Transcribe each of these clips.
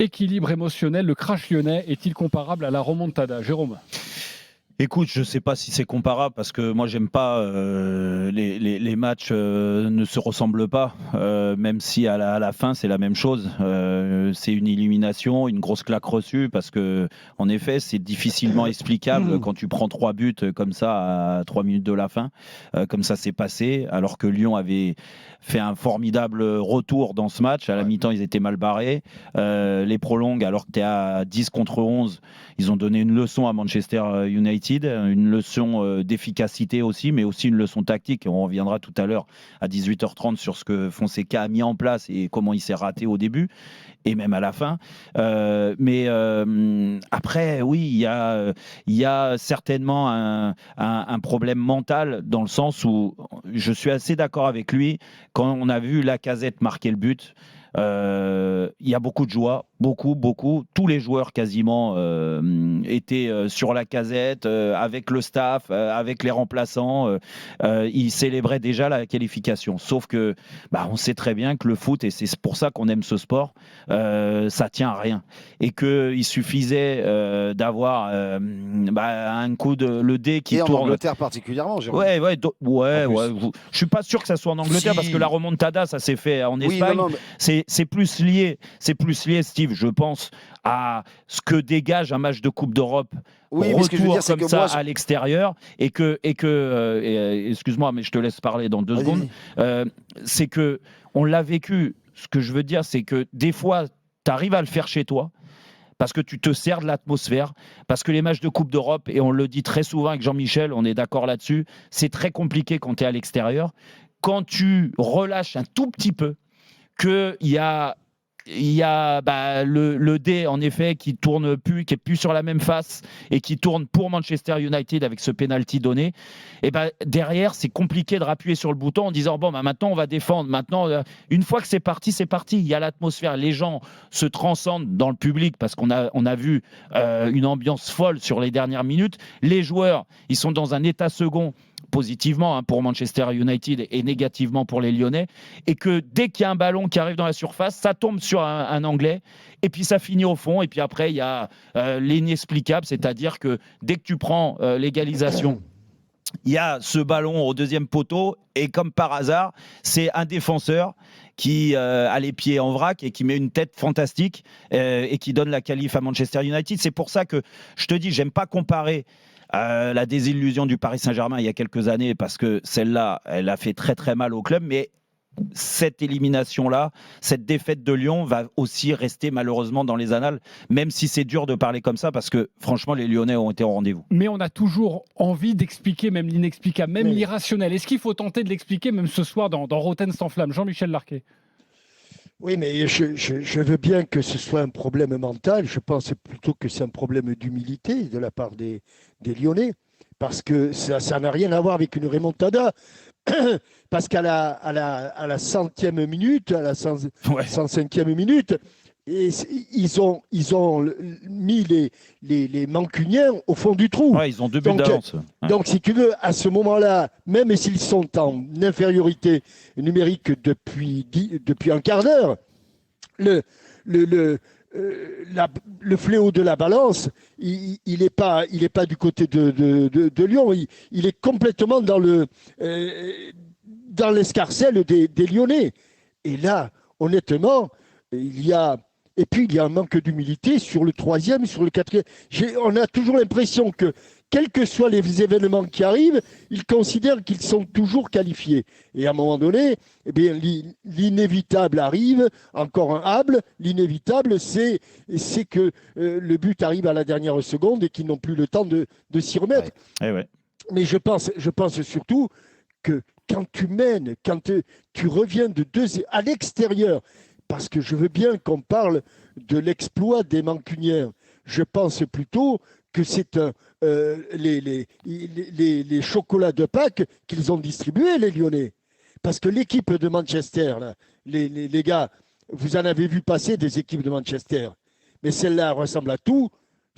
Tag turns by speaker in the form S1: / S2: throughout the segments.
S1: Équilibre émotionnel, le crash lyonnais est-il comparable à la remontada? Jérôme?
S2: Écoute, je ne sais pas si c'est comparable parce que moi, j'aime pas les matchs ne se ressemblent pas, même si à la fin, c'est la même chose. C'est une élimination, une grosse claque reçue parce que, en effet, c'est difficilement explicable quand tu prends 3 buts comme ça à 3 minutes de la fin, comme ça s'est passé, alors que Lyon avait fait un formidable retour dans ce match. À la mi-temps, ils étaient mal barrés. Les prolongues, alors que tu es à 10 contre 11, ils ont donné une leçon à Manchester United, une leçon d'efficacité aussi, mais aussi une leçon tactique. On reviendra tout à l'heure à 18h30 sur ce que Fonseca a mis en place et comment il s'est raté au début et même à la fin. Mais après, oui, il y a certainement un problème mental dans le sens où je suis assez d'accord avec lui. Quand on a vu Lacazette marquer le but, il y a beaucoup de joie, beaucoup. Tous les joueurs quasiment étaient sur Lacazette, avec le staff, avec les remplaçants. Ils célébraient déjà la qualification. Sauf que on sait très bien que le foot, et c'est pour ça qu'on aime ce sport, ça tient à rien. Et qu'il suffisait d'avoir un coup de le dé qui
S3: et
S2: tourne.
S3: En Angleterre particulièrement, Jérôme.
S2: Ouais. Je suis pas sûr que ça soit en Angleterre parce que la remontada, ça s'est fait en Espagne.
S3: Non,
S2: C'est plus lié, Steve, je pense, à ce que dégage un match de Coupe d'Europe.
S3: Mais ce que je veux dire, c'est
S2: comme
S3: que
S2: ça
S3: moi,
S2: à l'extérieur et excuse-moi, mais je te laisse parler dans 2 secondes. C'est que on l'a vécu. Ce que je veux dire, c'est que des fois, tu arrives à le faire chez toi parce que tu te sers de l'atmosphère, parce que les matchs de Coupe d'Europe, et on le dit très souvent avec Jean-Michel, on est d'accord là-dessus, c'est très compliqué quand tu es à l'extérieur. Quand tu relâches un tout petit peu, qu'il y a le dé en effet qui tourne plus, qui est plus sur la même face et qui tourne pour Manchester United avec ce penalty donné, et derrière c'est compliqué de rappuyer sur le bouton en disant maintenant on va défendre. Maintenant, une fois que c'est parti, il y a l'atmosphère, les gens se transcendent dans le public parce qu'on a vu une ambiance folle sur les dernières minutes. Les joueurs, ils sont dans un état second, positivement pour Manchester United et négativement pour les Lyonnais, et que dès qu'il y a un ballon qui arrive dans la surface, ça tombe sur un Anglais, et puis ça finit au fond, et puis après il y a l'inexplicable, c'est-à-dire que dès que tu prends l'égalisation, il y a ce ballon au deuxième poteau, et comme par hasard, c'est un défenseur qui a les pieds en vrac et qui met une tête fantastique et qui donne la qualif à Manchester United. C'est pour ça que je te dis, j'aime pas comparer la désillusion du Paris Saint-Germain il y a quelques années, parce que celle-là, elle a fait très très mal au club, mais cette élimination-là, cette défaite de Lyon va aussi rester malheureusement dans les annales, même si c'est dur de parler comme ça, parce que franchement, les Lyonnais ont été au rendez-vous.
S1: Mais on a toujours envie d'expliquer même l'inexplicable, même l'irrationnel. Est-ce qu'il faut tenter de l'expliquer même ce soir dans Rotten sans flamme? Jean-Michel Larquet.
S4: Oui, mais je veux bien que ce soit un problème mental. Je pense plutôt que c'est un problème d'humilité de la part des Lyonnais, parce que ça n'a rien à voir avec une remontada. Parce qu'à la 100e minute, à la 105e minute, ils ont mis les Mancuniens au fond du trou.
S2: Ouais, ils ont 2 buts d'avance.
S4: Donc, si tu veux, à ce moment-là, même s'ils sont en infériorité numérique depuis un quart d'heure, le fléau de la balance, il est pas du côté de Lyon. Il est complètement dans l'escarcelle des Lyonnais. Et là, honnêtement, il y a un manque d'humilité sur le 3e, sur le 4e. On a toujours l'impression que, quels que soient les événements qui arrivent, ils considèrent qu'ils sont toujours qualifiés. Et à un moment donné, l'inévitable arrive, encore un hable. L'inévitable, c'est que le but arrive à la dernière seconde et qu'ils n'ont plus le temps de s'y remettre.
S2: Ouais.
S4: Mais je pense surtout que quand tu mènes, quand tu reviens de à l'extérieur, parce que je veux bien qu'on parle de l'exploit des Mancuniens, je pense plutôt que c'est les chocolats de Pâques qu'ils ont distribués, les Lyonnais. Parce que l'équipe de Manchester, là, les gars, vous en avez vu passer des équipes de Manchester, mais celle-là ressemble à tout,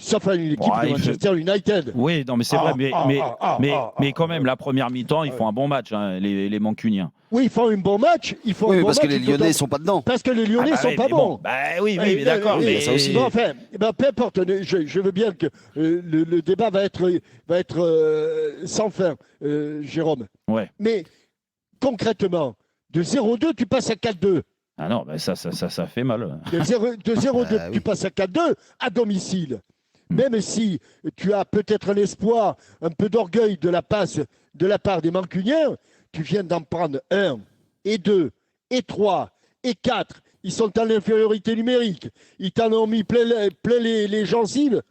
S4: sauf à une équipe de Manchester United.
S2: Oui, non, mais c'est vrai, mais quand même, la première mi-temps, ils font un bon match, hein, les Mancuniens.
S4: Oui, ils font un bon match.
S3: Parce que les Lyonnais ne sont pas dedans.
S4: Parce que les Lyonnais ne sont pas bons.
S2: Oui, mais d'accord. Mais
S3: ça aussi.
S4: Bon, enfin, peu importe. Je veux bien que le débat va être sans fin, Jérôme.
S2: Ouais.
S4: Mais concrètement, de 0-2, tu passes à 4-2.
S2: Ah non, ça fait mal.
S4: De 0-2, tu passes à 4-2 à domicile. Même si tu as peut-être un espoir, un peu d'orgueil de la part des Mancuniens, tu viens d'en prendre 1, et 2, et 3, et 4. Ils sont en infériorité numérique. Ils t'en ont mis plein les gencives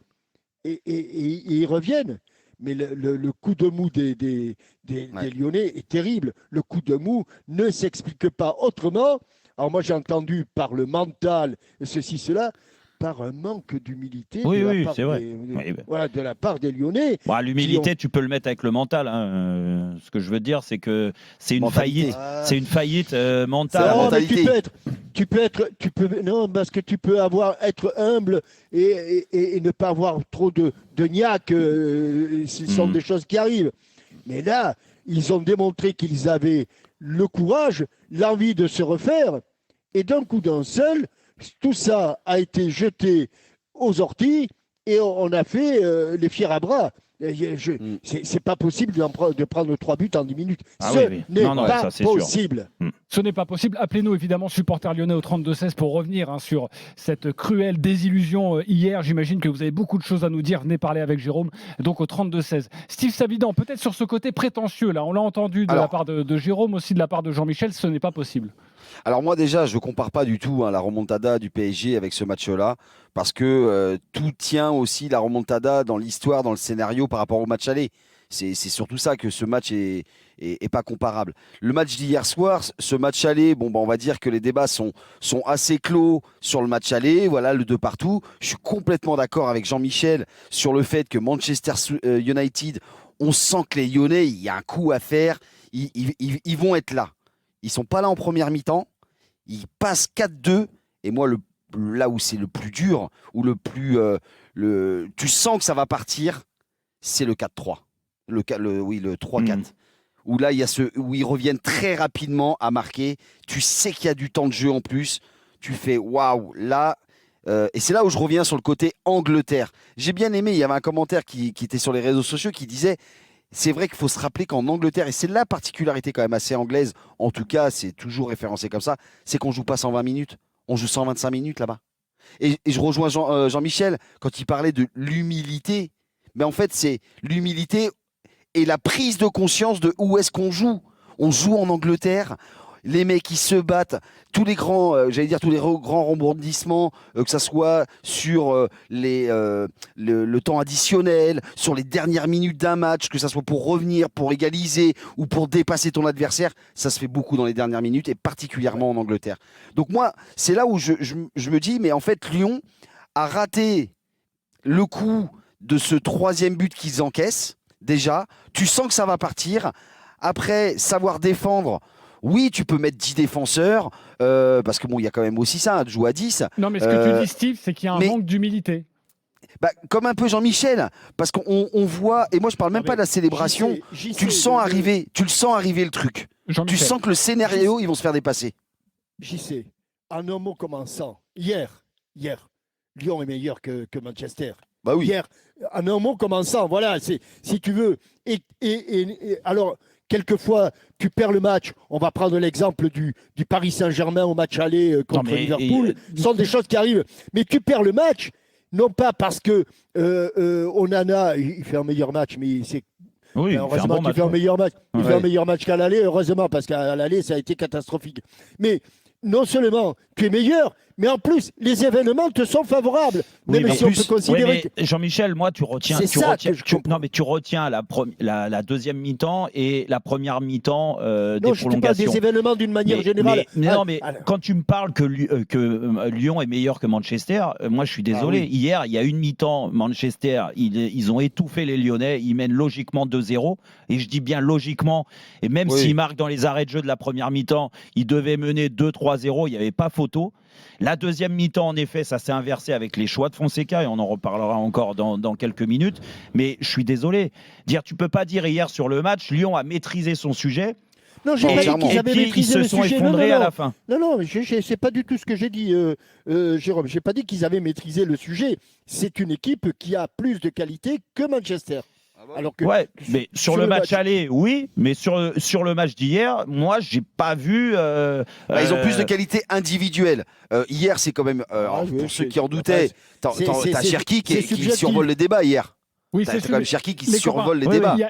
S4: et ils reviennent. Mais le coup de mou des Lyonnais est terrible. Le coup de mou ne s'explique pas autrement. Alors moi, j'ai entendu par le mental, ceci, cela, par un manque d'humilité de la part des Lyonnais.
S2: L'humilité, tu peux le mettre avec le mental. Hein. Ce que je veux dire, c'est que c'est une faillite. C'est une faillite mentale.
S3: La mentalité.
S4: Non, parce que tu peux être humble et ne pas avoir trop de niaque. Ce sont des choses qui arrivent. Mais là, ils ont démontré qu'ils avaient le courage, l'envie de se refaire. Et d'un coup d'un seul, tout ça a été jeté aux orties et on a fait les fiers à bras. C'est pas possible de prendre 3 buts en 10 minutes. Ce n'est pas possible.
S1: Ce n'est pas possible. Appelez-nous évidemment, supporters lyonnais au 32-16 pour revenir sur cette cruelle désillusion hier. J'imagine que vous avez beaucoup de choses à nous dire. Venez parler avec Jérôme, donc au 32-16. Steve Savidan, peut-être sur ce côté prétentieux, là, on l'a entendu de la part de Jérôme, aussi de la part de Jean-Michel, ce n'est pas possible.
S3: Alors moi déjà, je ne compare pas du tout la remontada du PSG avec ce match-là, parce que tout tient aussi, la remontada, dans l'histoire, dans le scénario par rapport au match aller. C'est surtout ça que ce match est pas comparable. Le match d'hier soir, ce match aller, on va dire que les débats sont assez clos sur le match aller, voilà, le 2 partout. Je suis complètement d'accord avec Jean-Michel sur le fait que Manchester United, on sent que les Lyonnais, il y a un coup à faire, ils vont être là. Ils sont pas là en première mi-temps, ils passent 4-2, et moi, là où c'est le plus dur, où tu sens que ça va partir, c'est le 4-3. Le 3-4. Où là, où ils reviennent très rapidement à marquer. Tu sais qu'il y a du temps de jeu en plus. Tu fais waouh, là. Et c'est là où je reviens sur le côté Angleterre. J'ai bien aimé, il y avait un commentaire qui était sur les réseaux sociaux qui disait. C'est vrai qu'il faut se rappeler qu'en Angleterre, et c'est la particularité quand même assez anglaise, en tout cas, c'est toujours référencé comme ça, c'est qu'on ne joue pas 120 minutes, on joue 125 minutes là-bas. Et je rejoins Jean-Michel quand il parlait de l'humilité. Mais en fait, c'est l'humilité et la prise de conscience de où est-ce qu'on joue. On joue en Angleterre. Les mecs qui se battent, tous les grands rebondissements, que ça soit sur le temps additionnel, sur les dernières minutes d'un match, que ça soit pour revenir, pour égaliser ou pour dépasser ton adversaire, ça se fait beaucoup dans les dernières minutes et particulièrement en Angleterre. Donc moi, c'est là où je me dis, mais en fait, Lyon a raté le coup de ce 3e but qu'ils encaissent. Déjà, tu sens que ça va partir. Après, savoir défendre. Oui, tu peux mettre 10 défenseurs, parce que il y a quand même aussi ça, de jouer à 10.
S1: Non, mais ce que tu dis, Steve, c'est qu'il y a un manque d'humilité.
S3: Comme un peu Jean-Michel, parce qu'on voit, et moi je parle même pas de la célébration, tu le sens arriver le truc. Tu sens que le scénario, ils vont se faire dépasser.
S4: J'y sais. En un mot commençant, hier, Lyon est meilleur que Manchester.
S3: Bah oui.
S4: Hier, en un mot commençant, voilà, si tu veux. Et alors, quelquefois, tu perds le match. On va prendre l'exemple du Paris Saint-Germain au match aller contre Liverpool. Ce sont des choses qui arrivent. Mais tu perds le match, non pas parce que Onana, il fait un meilleur match, mais c'est.
S2: Oui,
S4: heureusement qu'il fait un meilleur match. Il fait un meilleur match qu'à l'aller, heureusement, parce qu'à l'aller, ça a été catastrophique. Mais non seulement tu es meilleur, mais en plus, les événements te sont favorables.
S2: Oui,
S4: même si on peut considérer
S2: Jean-Michel, moi, tu retiens la deuxième mi-temps et la première mi-temps des prolongations.
S4: Je te parle des événements d'une manière générale.
S2: Quand tu me parles que Lyon est meilleur que Manchester, moi, je suis désolé. Oui. Hier, il y a une mi-temps, Manchester, ils ont étouffé les Lyonnais. Ils mènent logiquement 2-0. Et je dis bien logiquement. Et même s'ils marquent dans les arrêts de jeu de la première mi-temps, ils devaient mener 2-3-0. Il n'y avait pas photo. La deuxième mi-temps, en effet, ça s'est inversé avec les choix de Fonseca et on en reparlera encore dans quelques minutes. Mais je suis désolé. Tu peux pas dire hier sur le match, Lyon a maîtrisé son sujet.
S4: Non, j'ai
S3: Bon,
S4: pas dit
S3: clairement.
S4: qu'ils
S2: Et
S4: avaient
S2: puis, ils
S4: maîtrisé
S2: se
S4: le
S2: sont
S4: sujet.
S2: effondrés à la fin.
S4: Non, c'est pas du tout ce que j'ai dit, Jérôme. J'ai pas dit qu'ils avaient maîtrisé le sujet. C'est une équipe qui a plus de qualité que Manchester. Alors que
S2: Ouais, mais sur le match aller, oui, mais sur le match d'hier, moi, j'ai pas vu.
S3: Ils ont plus de qualité individuelle. Hier, c'est quand même,
S4: oui,
S3: pour ceux
S4: c'est-
S3: qui en doutaient, t'as
S4: c'est
S3: Cherki
S4: subjectif.
S3: qui survole le débat hier.
S1: Oui,
S3: T'as
S1: c'est
S3: quand même Cherki qui
S1: les
S3: survole
S1: copains.
S3: les
S1: Oui,
S3: débats.
S1: oui,